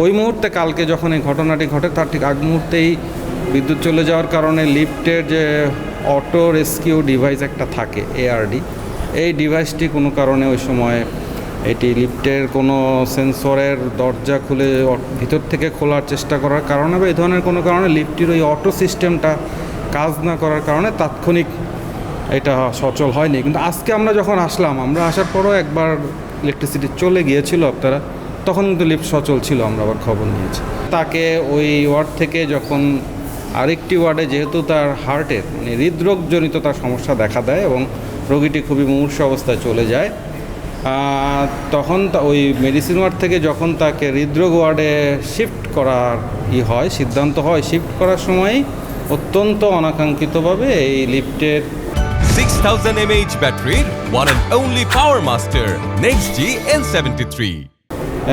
ওই মুহূর্তে কালকে যখন এই ঘটনাটি ঘটে তার ঠিক আগ মুহূর্তেই বিদ্যুৎ চলে যাওয়ার কারণে লিফটের যে অটো রেস্কিউ ডিভাইস একটা থাকে এআরডি, এই ডিভাইসটি কোনো কারণে ওই সময় এটি লিফটের কোনো সেন্সরের দরজা খুলে ভিতর থেকে খোলার চেষ্টা করার কারণে বা এই ধরনের কোনো কারণে লিফটটির ওই অটো সিস্টেমটা কাজ না করার কারণে তাৎক্ষণিক এটা সচল হয়নি। কিন্তু আজকে আমরা যখন আসলাম, আমরা আসার পরও একবার ইলেকট্রিসিটি চলে গিয়েছিল আপনারা, তখন কিন্তু লিফট সচল ছিল, আমরা আবার খবর নিয়েছি। তাকে ওই ওয়ার্ড থেকে যখন আরেকটি ওয়ার্ডে, যেহেতু তার হার্টের মানে হৃদরোগজনিত তার সমস্যা দেখা দেয় এবং রোগীটি খুবই মুমূর্ষু অবস্থায় চলে যায়, তখন ওই মেডিসিন ওয়ার্ড থেকে যখন তাকে হৃদরোগ ওয়ার্ডে শিফট করার সিদ্ধান্ত হয়, শিফট করার সময়ই অত্যন্ত অনাকাঙ্ক্ষিতভাবে এই লিফটের 6000 mAh ব্যাটারির one and only power master NextG N73।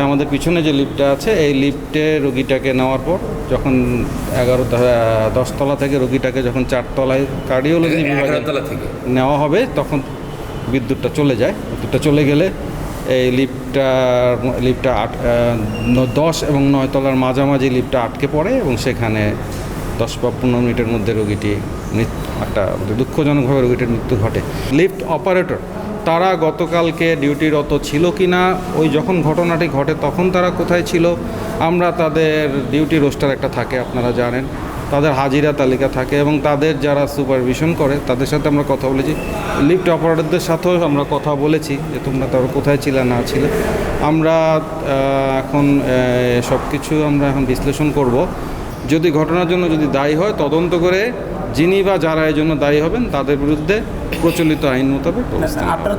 আমাদের পিছনে যে লিফটটা আছে, এই লিফটে রোগীটাকে নেওয়ার পর যখন 10 তলা থেকে রোগীটাকে যখন 4 তলায় কার্ডিওলজি বিভাগে নেওয়া হবে, তখন বিদ্যুৎটা চলে যায়। বিদ্যুৎটা চলে গেলে এই লিফটটা 10 এবং 9 তলার মাঝামাঝি লিফটটা আটকে পড়ে এবং সেখানে 10 বা 15 মিনিটের মধ্যে রোগীটি একটা দুঃখজনকভাবে রোগীটির মৃত্যু ঘটে। লিফট অপারেটর তারা গতকালকে ডিউটিরত ছিল কি না, ওই যখন ঘটনাটি ঘটে তখন তারা কোথায় ছিল, আমরা তাদের ডিউটি রোস্টার একটা থাকে, আপনারা জানেন, তাদের হাজিরা তালিকা থাকে এবং তাদের যারা সুপারভিশন করে তাদের সাথে আমরা কথা বলেছি। লিফট অপারেটরদের সাথেও আমরা কথা বলেছি যে তোমরা তারা কোথায় ছিলে না ছিলে। আমরা এখন সব কিছু আমরা এখন বিশ্লেষণ করব। যদি ঘটনার জন্য যদি দায়ী হয়, তদন্ত করে যিনি বা যারা এই জন্য দায়ী হবেন তাদের বিরুদ্ধে প্রচলিত আইন মোতাবেক ব্যবস্থা নেওয়া হবে।